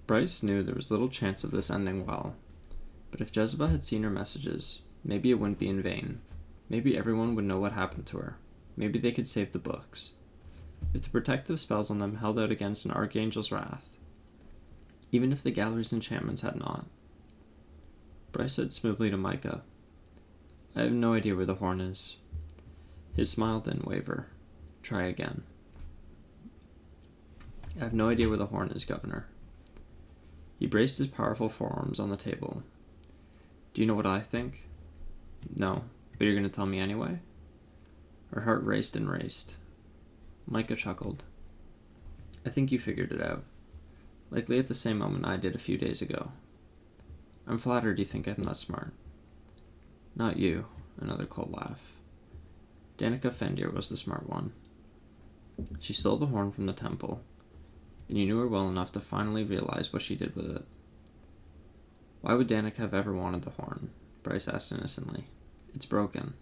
Bryce knew there was little chance of this ending well, but if Jezebel had seen her messages, maybe it wouldn't be in vain. Maybe everyone would know what happened to her. Maybe they could save the books. If the protective spells on them held out against an archangel's wrath, even if the gallery's enchantments had not. Bryce said smoothly to Micah, "I have no idea where the horn is." His smile didn't waver. "Try again." "I have no idea where the horn is, Governor." He braced his powerful forearms on the table. "Do you know what I think?" "No, but you're going to tell me anyway?" Her heart raced and raced. Micah chuckled. "I think you figured it out. Likely at the same moment I did a few days ago. I'm flattered you think I'm that smart." "Not you," another cold laugh. "Danica Fendir was the smart one. She stole the horn from the temple, and you knew her well enough to finally realize what she did with it." "Why would Danica have ever wanted the horn?" Bryce asked innocently. "It's broken.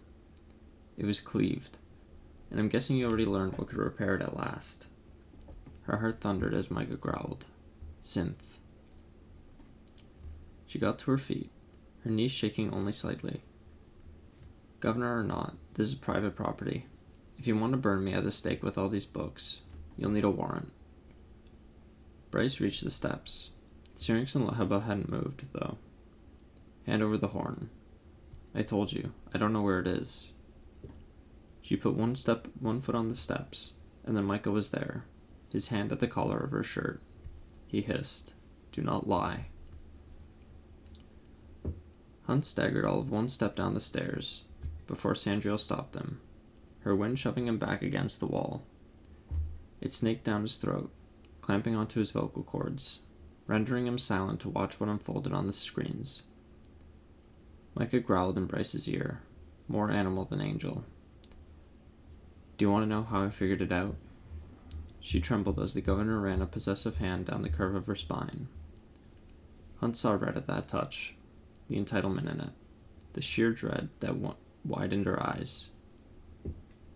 It was cleaved, and I'm guessing you already learned what could repair it at last." Her heart thundered as Micah growled, "Synth." She got to her feet, her knees shaking only slightly. "Governor or not, this is private property. If you want to burn me at the stake with all these books, you'll need a warrant." Bryce reached the steps. Syrinx and Laheba hadn't moved, though. "Hand over the horn." "I told you, I don't know where it is." She put one foot on the steps, and then Micah was there, his hand at the collar of her shirt. He hissed, "Do not lie." Hunt staggered all of one step down the stairs, before Sandriel stopped him, her wind shoving him back against the wall. It snaked down his throat, clamping onto his vocal cords, rendering him silent to watch what unfolded on the screens. Micah growled in Bryce's ear, more animal than angel. "Do you want to know how I figured it out?" She trembled as the governor ran a possessive hand down the curve of her spine. Hunt saw red at that touch, the entitlement in it, the sheer dread that widened her eyes.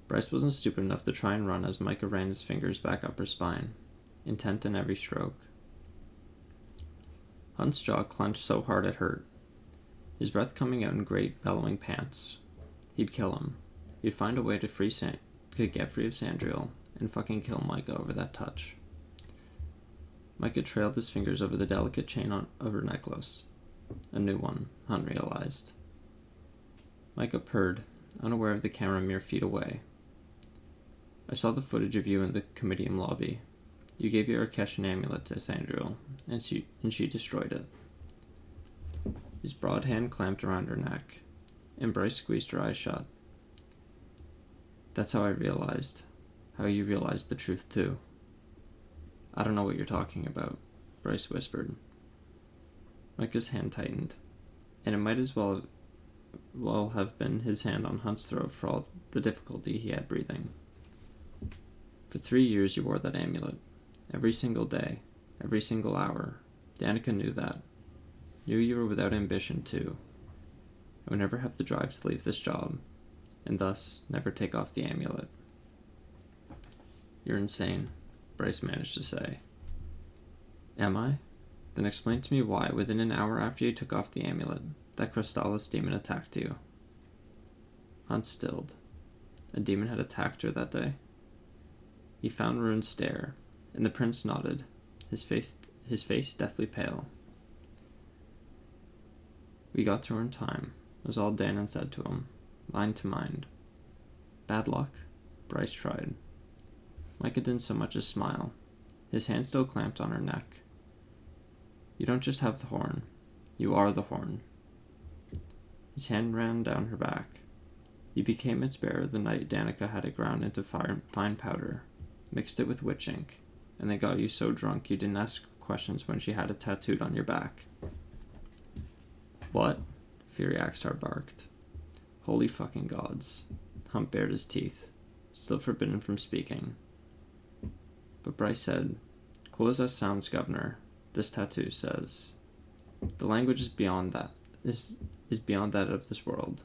Bryce wasn't stupid enough to try and run as Micah ran his fingers back up her spine, intent in every stroke. Hunt's jaw clenched so hard it hurt, his breath coming out in great, bellowing pants. He'd kill him. He'd find a way to get free of Sandriel and fucking kill Micah over that touch. Micah trailed his fingers over the delicate chain of her necklace. A new one, Hunt realized. Micah purred, unaware of the camera mere feet away. "I saw the footage of you in the Comitium lobby. You gave your Arkeshan amulet to Sandriel, and she destroyed it." His broad hand clamped around her neck, and Bryce squeezed her eyes shut. "That's how I realized. How you realized the truth, too." "I don't know what you're talking about," Bryce whispered. Micah's hand tightened, and it might as well have been his hand on Hunt's throat for all the difficulty he had breathing. "For 3 years you wore that amulet. Every single day, every single hour. Danica knew that. Knew you were without ambition, too. I would never have the drive to leave this job, and thus never take off the amulet." "You're insane," Bryce managed to say. "Am I? Then explain to me why, within an hour after you took off the amulet, that Crystallis demon attacked you." Hunt stilled. A demon had attacked her that day? He found Rune's stare, and the prince nodded, his face deathly pale. "We got to her in time," was all Danon said to him, mind to mind. "Bad luck?" Bryce tried. Micah didn't so much as smile, his hand still clamped on her neck. "You don't just have the horn. You are the horn." His hand ran down her back. "You became its bearer the night Danica had it ground into fine powder, mixed it with witch ink, and they got you so drunk you didn't ask questions when she had it tattooed on your back." "What?" Fury Axtar barked. Holy fucking gods. Hunt bared his teeth, still forbidden from speaking. But Bryce said, "Cool as that sounds, Governor, this tattoo says, the language is beyond that, is beyond that of this world.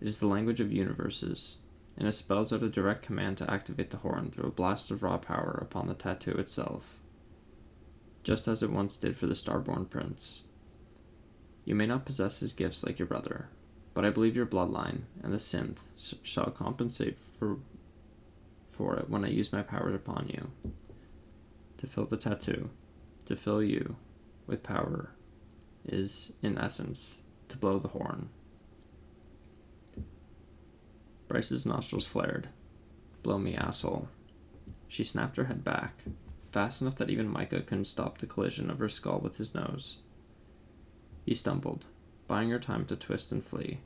It is the language of universes, and it spells out a direct command to activate the horn through a blast of raw power upon the tattoo itself. just as it once did for the Starborn Prince. You may not possess his gifts like your brother, but I believe your bloodline and the synth shall compensate for it when I use my power upon you. To fill the tattoo, to fill you with power, is, in essence, to blow the horn. Bryce's nostrils flared. Blow me, asshole. She snapped her head back, fast enough that even Micah couldn't stop the collision of her skull with his nose. He stumbled, buying her time to twist and flee.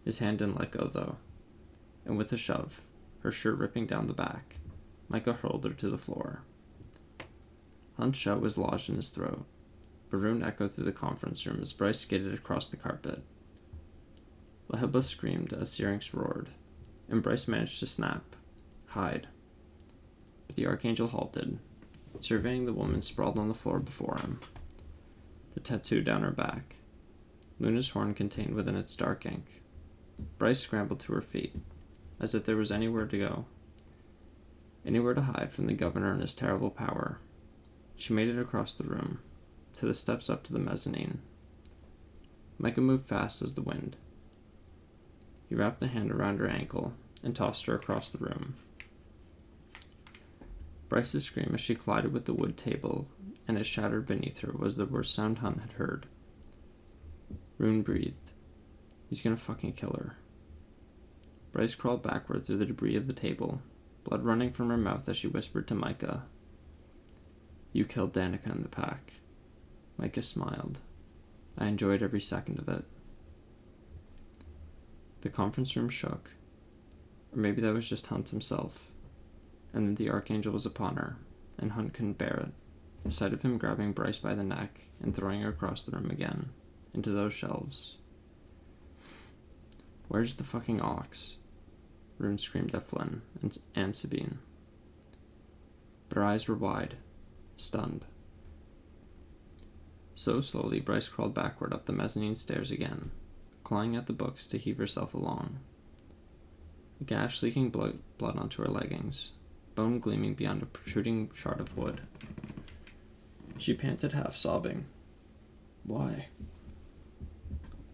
His hand didn't let go, though, and with a shove, her shirt ripping down the back, Micah hurled her to the floor. Hunt's shot was lodged in his throat. Barun echoed through the conference room as Bryce skidded across the carpet. Leheba screamed as Syrinx roared, and Bryce managed to snap, hide. But the Archangel halted, surveying the woman sprawled on the floor before him, the tattoo down her back, Luna's horn contained within its dark ink. Bryce scrambled to her feet, as if there was anywhere to go, anywhere to hide from the governor and his terrible power. She made it across the room, to the steps up to the mezzanine. Micah moved fast as the wind. He wrapped a hand around her ankle and tossed her across the room. Bryce's scream as she collided with the wood table and it shattered beneath her was the worst sound Hunt had heard. Rune breathed. He's gonna fucking kill her. Bryce crawled backward through the debris of the table, blood running from her mouth as she whispered to Micah. You killed Danica in the pack. Micah smiled. I enjoyed every second of it. The conference room shook. Or maybe that was just Hunt himself. And then the Archangel was upon her, and Hunt couldn't bear it. The sight of him grabbing Bryce by the neck and throwing her across the room again, into those shelves. Where's the fucking ox? Rune screamed at Flynn and Sabine. But her eyes were wide, stunned. So slowly, Bryce crawled backward up the mezzanine stairs again, clawing at the books to heave herself along. A gash leaking blood onto her leggings, bone gleaming beyond a protruding shard of wood. She panted, half sobbing. Why?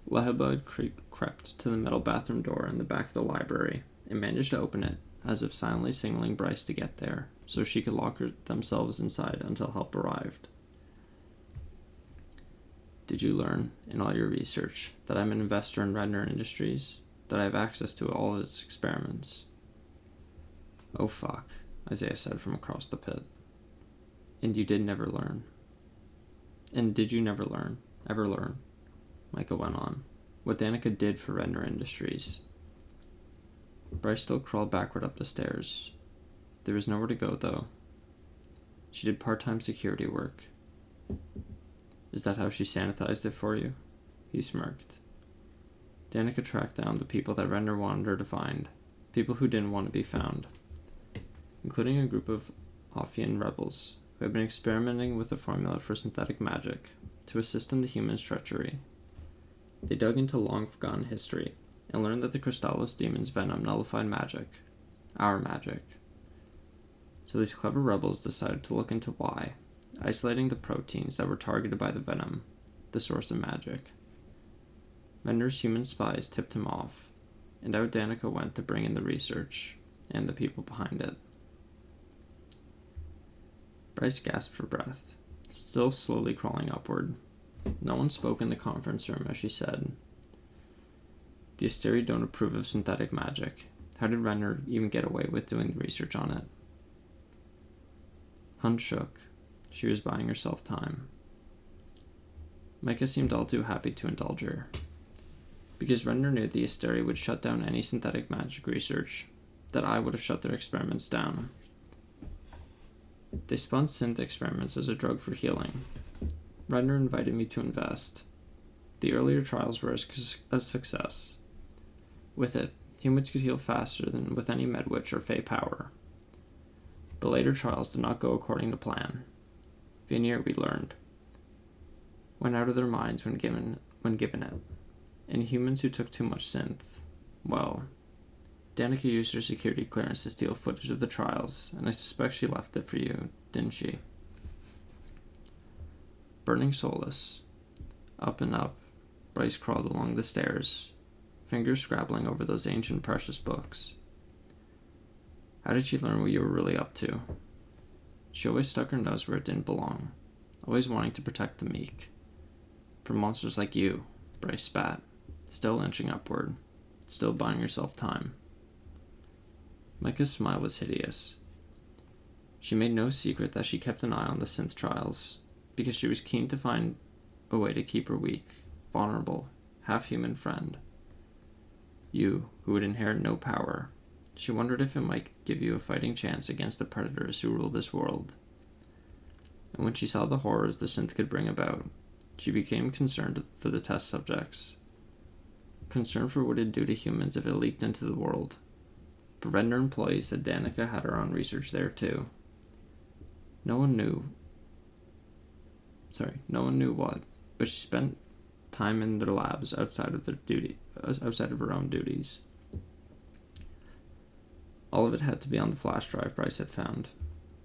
Leheba had crept to the metal bathroom door in the back of the library and managed to open it, as if silently signaling Bryce to get there, so she could lock themselves inside until help arrived. Did you learn, in all your research, that I'm an investor in Redner Industries? That I have access to all of its experiments? Oh fuck, Isaiah said from across the pit. And you did never learn. And did you never learn, ever learn, Micah went on, what Danica did for Redner Industries? Bryce still crawled backward up the stairs. There was nowhere to go, though. She did part-time security work. Is that how she sanitized it for you? He smirked. Danica tracked down the people that Redner wanted her to find, people who didn't want to be found, including a group of Ophian rebels who had been experimenting with a formula for synthetic magic to assist in the humans' treachery. They dug into long-forgotten history and learned that the Crystallos demon's venom nullified magic, our magic. So these clever rebels decided to look into why, isolating the proteins that were targeted by the venom, the source of magic. Redner's human spies tipped him off, and out Danica went to bring in the research and the people behind it. Bryce gasped for breath, still slowly crawling upward. No one spoke in the conference room as she said, The Asteri don't approve of synthetic magic. How did Redner even get away with doing the research on it? Hunt shook. She was buying herself time. Micah seemed all too happy to indulge her. Because Redner knew the Asteri would shut down any synthetic magic research, that I would have shut their experiments down. They spun synth experiments as a drug for healing. Redner invited me to invest. The earlier trials were a success. With it, humans could heal faster than with any Medwitch or Fey power. But later trials did not go according to plan. Veneer, we learned, went out of their minds when given it. And humans who took too much synth, well, Danica used her security clearance to steal footage of the trials, and I suspect she left it for you, didn't she? Burning soulless. Up and up, Bryce crawled along the stairs, fingers scrabbling over those ancient precious books. How did she learn what you were really up to? She always stuck her nose where it didn't belong, always wanting to protect the meek. From monsters like you, Bryce spat, still inching upward, still buying herself time. Micah's smile was hideous. She made no secret that she kept an eye on the synth trials, because she was keen to find a way to keep her weak, vulnerable, half-human friend. You, who would inherit no power, she wondered if it might give you a fighting chance against the predators who rule this world. And when she saw the horrors the synth could bring about, she became concerned for the test subjects. Concerned for what it'd do to humans if it leaked into the world. But Redner employees said Danica had her own research there too. No one knew what, but she spent time in their labs outside of her own duties. All of it had to be on the flash drive Bryce had found.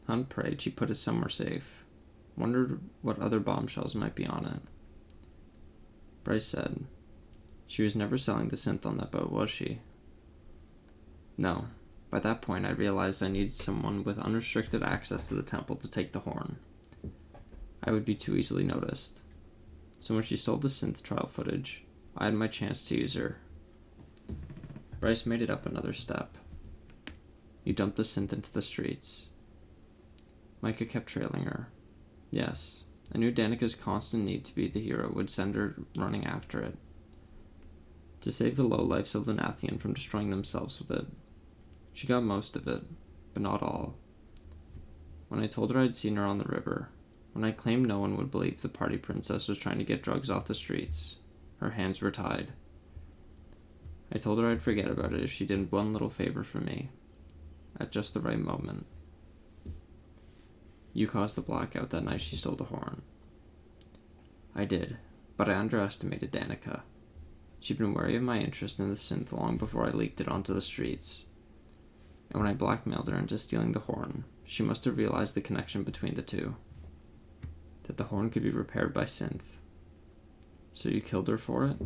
Hunt prayed she put it somewhere safe. Wondered what other bombshells might be on it. Bryce said, "She was never selling the synth on that boat, was she?" No. By that point, I realized I needed someone with unrestricted access to the temple to take the horn. I would be too easily noticed. So when she stole the synth trial footage, I had my chance to use her. Bryce made it up another step. You dumped the synth into the streets. Micah kept trailing her. Yes, I knew Danica's constant need to be the hero would send her running after it. To save the lowlifes of Lunathian from destroying themselves with it. She got most of it, but not all. When I told her I'd seen her on the river, when I claimed no one would believe the party princess was trying to get drugs off the streets, her hands were tied. I told her I'd forget about it if she did one little favor for me, at just the right moment. You caused the blackout that night she stole the horn. I did, but I underestimated Danica. She'd been wary of my interest in the synth long before I leaked it onto the streets. And when I blackmailed her into stealing the horn, she must have realized the connection between the two. That the horn could be repaired by synth. So you killed her for it?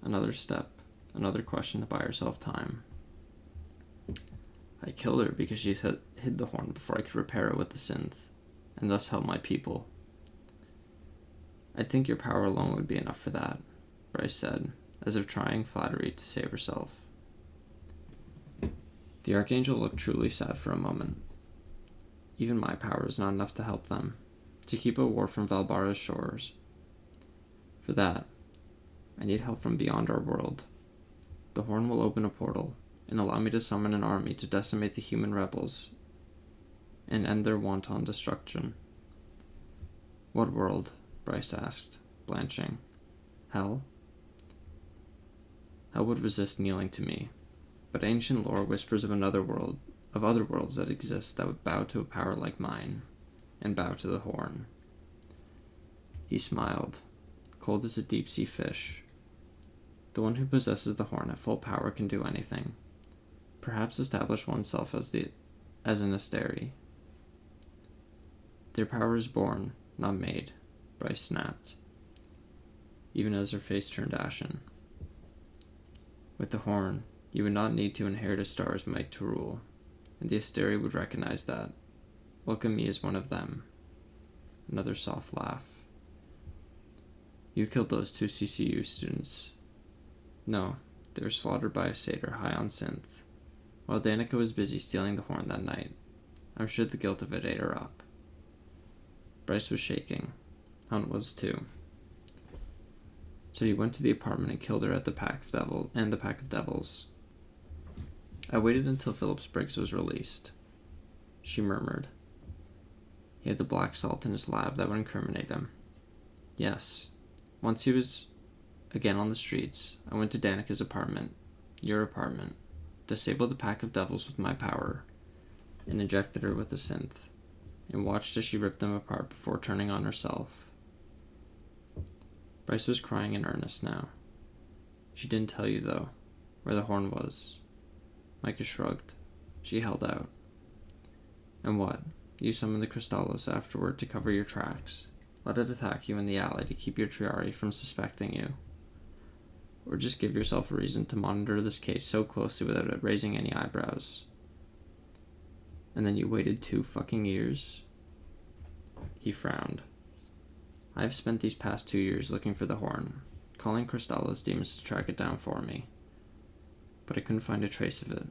Another step, another question to buy herself time. I killed her because she had hid the horn before I could repair it with the synth, and thus help my people. I think your power alone would be enough for that, Bryce said, as if trying flattery to save herself. The Archangel looked truly sad for a moment. Even my power is not enough to help them, to keep a war from Valbara's shores. For that, I need help from beyond our world. The horn will open a portal, and allow me to summon an army to decimate the human rebels, and end their wanton destruction. What world? Bryce asked, blanching. Hell? Hell would resist kneeling to me, but ancient lore whispers of another world, of other worlds that exist that would bow to a power like mine, and bow to the horn. He smiled, cold as a deep-sea fish. The one who possesses the horn at full power can do anything. Perhaps establish oneself as an Asteri. Their power is born, not made, Bryce snapped, even as her face turned ashen. With the horn, you would not need to inherit a star's might to rule, and the Asteri would recognize that. Welcome me as one of them. Another soft laugh. You killed those 2 CCU students. No, they were slaughtered by a satyr high on synth, while Danica was busy stealing the horn that night. I'm sure the guilt of it ate her up. Bryce was shaking. Hunt was too. So you went to the apartment and killed her at the Pack of Devils. I waited until Phillips Briggs was released. She murmured. He had the black salt in his lab that would incriminate him. Yes. Once he was again on the streets, I went to Danica's apartment, your apartment, disabled the Pack of Devils with my power, and injected her with the synth, and watched as she ripped them apart before turning on herself. Bryce was crying in earnest now. She didn't tell you, though, where the horn was. Micah shrugged. She held out. And what? You summoned the Crystallos afterward to cover your tracks. Let it attack you in the alley to keep your Triari from suspecting you. Or just give yourself a reason to monitor this case so closely without it raising any eyebrows. And then you waited 2 fucking years? He frowned. I've spent these past 2 years looking for the horn, calling Cristallo's demons to track it down for me. But I couldn't find a trace of it,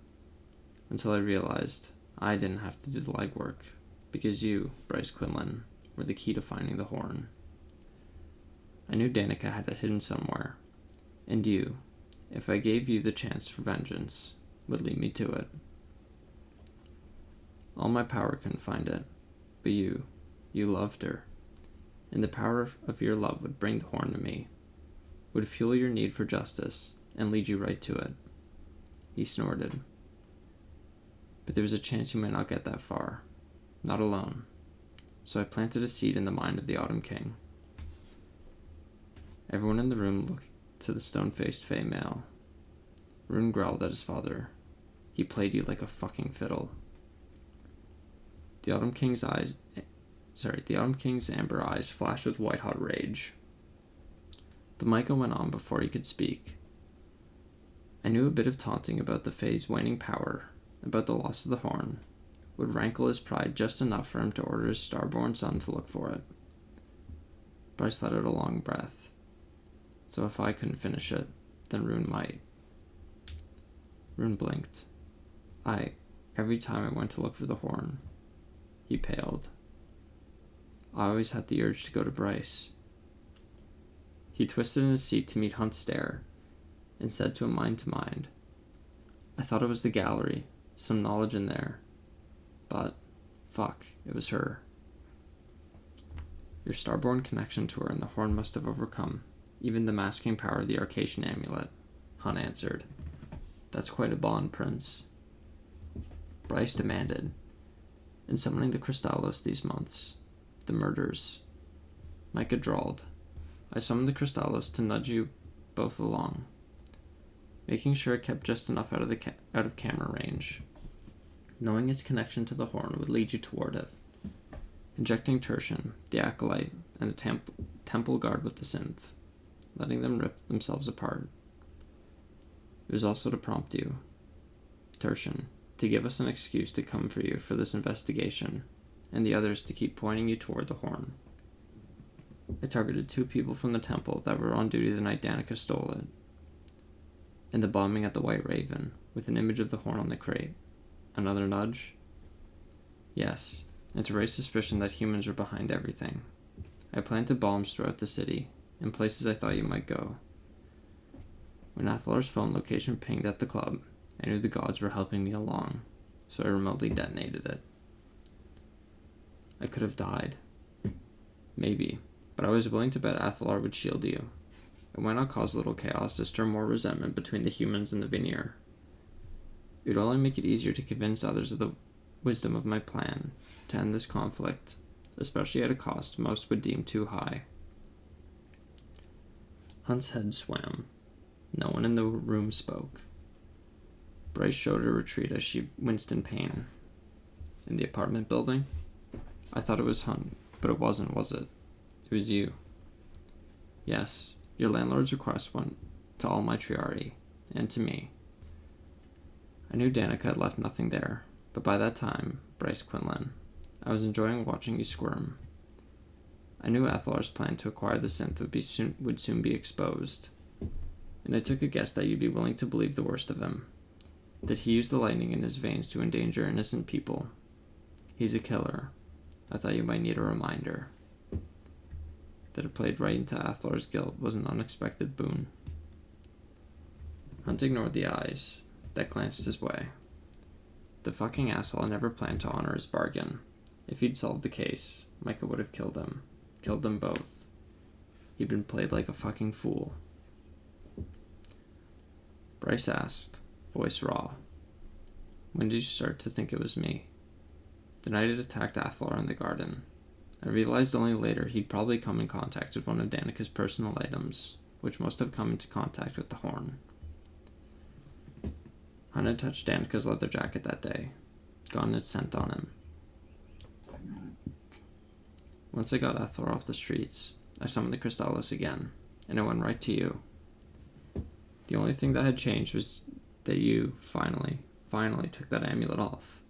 until I realized I didn't have to do the legwork, because you, Bryce Quinlan, were the key to finding the horn. I knew Danica had it hidden somewhere, and you, if I gave you the chance for vengeance, would lead me to it. All my power couldn't find it, but you loved her, and the power of your love would bring the horn to me, would fuel your need for justice, and lead you right to it. He snorted. But there was a chance you might not get that far, not alone, so I planted a seed in the mind of the Autumn King. Everyone in the room looked to the stone-faced Fey male. Rune growled at his father. He played you like a fucking fiddle. The Autumn King's amber eyes flashed with white-hot rage. But Micah went on before he could speak. I knew a bit of taunting about the Fae's waning power, about the loss of the horn, would rankle his pride just enough for him to order his starborn son to look for it. Bryce let out a long breath. So if I couldn't finish it, then Rune might. Rune blinked. Every time I went to look for the horn, he paled. I always had the urge to go to Bryce. He twisted in his seat to meet Hunt's stare, and said to him mind to mind, I thought it was the gallery, some knowledge in there. But, fuck, it was her. Your starborn connection to her and the horn must have overcome even the masking power of the Arcatian amulet, Hunt answered. That's quite a bond, Prince. Bryce demanded. In summoning the Cristallos these months, the murders, Micah drawled. I summoned the Cristallos to nudge you both along, making sure it kept just enough out of camera range, knowing its connection to the horn would lead you toward it, injecting Tertian, the Acolyte, and the temple guard with the synth, letting them rip themselves apart. It was also to prompt you, Tertian, to give us an excuse to come for you for this investigation, and the others to keep pointing you toward the horn. I targeted 2 people from the temple that were on duty the night Danica stole it, and the bombing at the White Raven, with an image of the horn on the crate. Another nudge? Yes, and to raise suspicion that humans were behind everything. I planted bombs throughout the city, in places I thought you might go. When Athalar's phone location pinged at the club, I knew the gods were helping me along, so I remotely detonated it. I could have died. Maybe, but I was willing to bet Athalar would shield you. And why not cause little chaos to stir more resentment between the humans and the Vanir? It would only make it easier to convince others of the wisdom of my plan to end this conflict, especially at a cost most would deem too high. Hunt's head swam. No one in the room spoke. Bryce showed her retreat as she winced in pain. In the apartment building? I thought it was Hunt, but it wasn't, was it? It was you. Yes, your landlord's request went to all my Triari, and to me. I knew Danica had left nothing there, but by that time, Bryce Quinlan, I was enjoying watching you squirm. I knew Athalar's plan to acquire the synth would soon be exposed, and I took a guess that you'd be willing to believe the worst of him, that he used the lightning in his veins to endanger innocent people. He's a killer. I thought you might need a reminder. That it played right into Athalar's guilt was an unexpected boon. Hunt ignored the eyes that glanced his way. The fucking asshole never planned to honor his bargain. If he'd solved the case, Micah would have killed him. Killed them both. He'd been played like a fucking fool. Bryce asked, voice raw. When did you start to think it was me? The night it attacked Athalar in the garden. I realized only later he'd probably come in contact with one of Danica's personal items, which must have come into contact with the horn. Hunt had touched Danica's leather jacket that day, gotten its scent on him. Once I got Ethel off the streets, I summoned the Crystallos again, and I went right to you. The only thing that had changed was that you finally took that amulet off.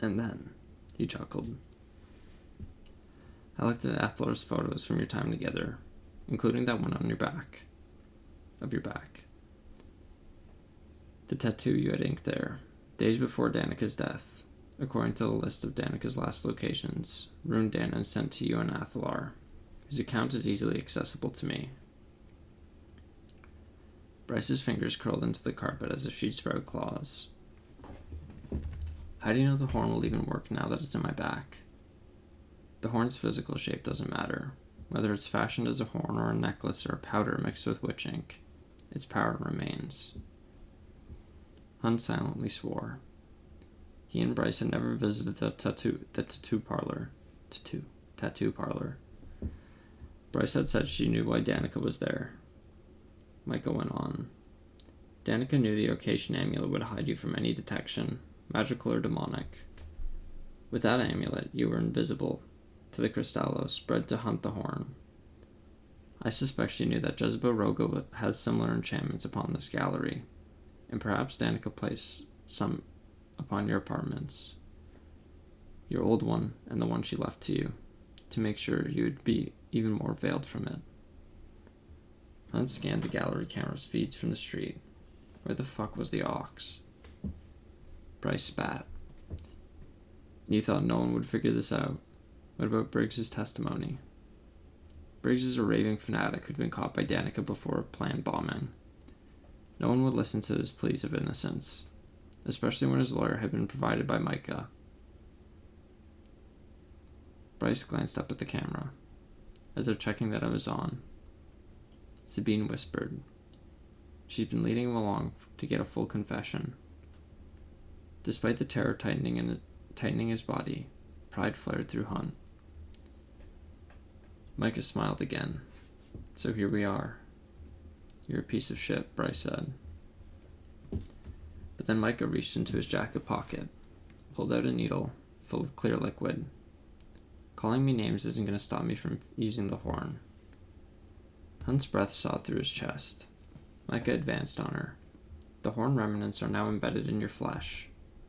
And then, he chuckled. I looked at Ethel's photos from your time together, including that one on your back. The tattoo you had inked there, days before Danica's death, according to the list of Danica's last locations, ruined Dana sent to you and Athelar, whose account is easily accessible to me. Bryce's fingers curled into the carpet as if she'd sprout claws. How do you know the horn will even work now that it's in my back? The horn's physical shape doesn't matter. Whether it's fashioned as a horn or a necklace or a powder mixed with witch ink, its power remains. Hunt silently swore. He and Bryce had never visited the tattoo parlor. Bryce had said she knew why Danica was there. Micah went on. Danica knew the occasion amulet would hide you from any detection, magical or demonic. With that amulet, you were invisible to the Crystallos, bred to hunt the horn. I suspect she knew that Jezebel Rogo has similar enchantments upon this gallery, and perhaps Danica placed some upon your apartments, your old one and the one she left to you, to make sure you would be even more veiled from it. Hunt scanned the gallery camera's feeds from the street. Where the fuck was the ox? Bryce spat. You thought no one would figure this out. What about Briggs's testimony? Briggs is a raving fanatic who'd been caught by Danica before a planned bombing. No one would listen to his pleas of innocence, especially when his lawyer had been provided by Micah. Bryce glanced up at the camera, as if checking that it was on. Sabine whispered. She's been leading him along to get a full confession. Despite the terror tightening his body, pride flared through Hunt. Micah smiled again. So here we are. You're a piece of shit, Bryce said. But then Micah reached into his jacket pocket, pulled out a needle full of clear liquid. Calling me names isn't going to stop me from using the horn. Hunt's breath sawed through his chest. Micah advanced on her. The horn remnants are now embedded in your flesh.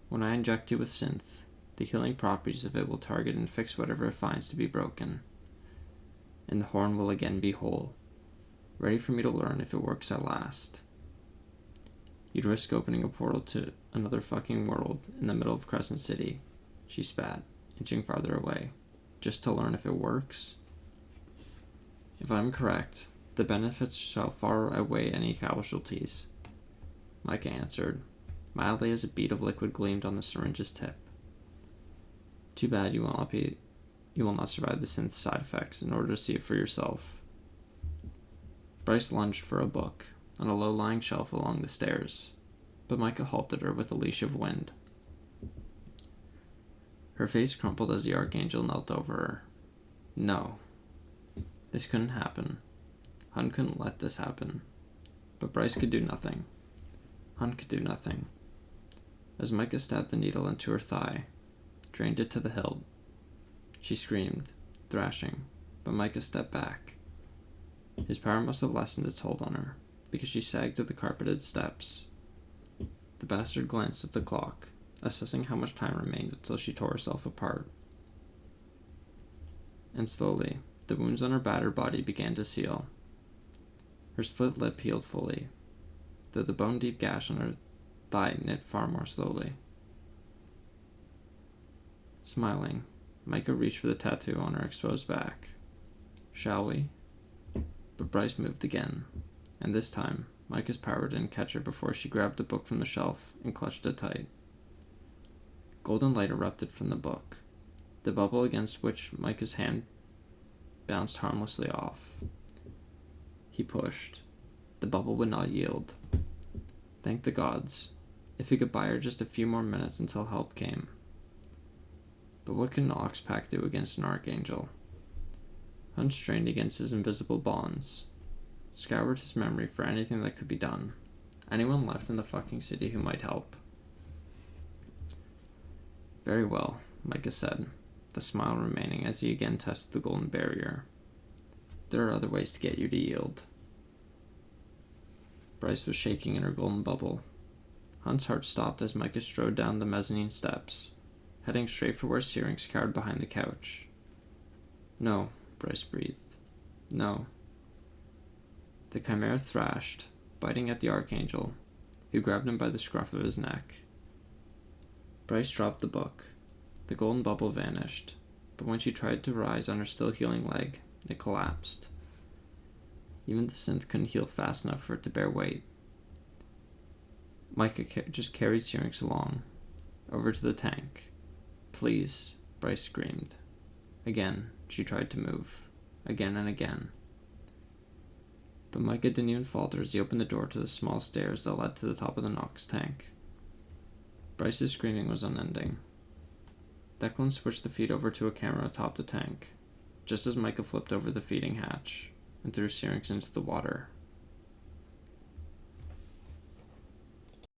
When I inject you with synth, the healing properties of it will target and fix whatever it finds to be broken. And the horn will again be whole, ready for me to learn if it works at last. You'd risk opening a portal to another fucking world in the middle of Crescent City, she spat, inching farther away, just to learn if it works? If I'm correct, the benefits shall far outweigh any casualties, Micah answered, mildly as a bead of liquid gleamed on the syringe's tip. Too bad you will not survive the synth side effects in order to see it for yourself. Bryce lunged for a book on a low-lying shelf along the stairs, but Micah halted her with a leash of wind. Her face crumpled as the Archangel knelt over her. No. This couldn't happen. Hunt couldn't let this happen. But Bryce could do nothing. Hunt could do nothing. As Micah stabbed the needle into her thigh, drained it to the hilt, she screamed, thrashing, but Micah stepped back. His power must have lessened its hold on her, because she sagged to the carpeted steps. The bastard glanced at the clock, assessing how much time remained until she tore herself apart. And slowly, the wounds on her battered body began to seal. Her split lip healed fully, though the bone-deep gash on her thigh knit far more slowly. Smiling, Micah reached for the tattoo on her exposed back. Shall we? But Bryce moved again, and this time, Micah's power didn't catch her before she grabbed the book from the shelf and clutched it tight. Golden light erupted from the book, the bubble against which Micah's hand bounced harmlessly off. He pushed. The bubble would not yield. Thank the gods. If he could buy her just a few more minutes until help came. But what could an Ox Pack do against an Archangel? Hunt strained against his invisible bonds, scoured his memory for anything that could be done. Anyone left in the fucking city who might help. Very well, Micah said. the smile remaining as he again tested the golden barrier. There are other ways to get you to yield. Bryce was shaking in her golden bubble. Hunt's heart stopped as Micah strode down the mezzanine steps, heading straight for where Syrinx cowered behind the couch. No, Bryce breathed. No. The Chimera thrashed, biting at the Archangel, who grabbed him by the scruff of his neck. Bryce dropped the book. The golden bubble vanished, but when she tried to rise on her still healing leg, it collapsed. Even the synth couldn't heal fast enough for it to bear weight. Micah just carried Syrinx along, over to the tank. Please, Bryce screamed. Again, she tried to move, again and again. But Micah didn't even falter as he opened the door to the small stairs that led to the top of the Nox tank. Bryce's screaming was unending. Declan switched the feed over to a camera atop the tank, just as Micah flipped over the feeding hatch and threw Syrinx into the water.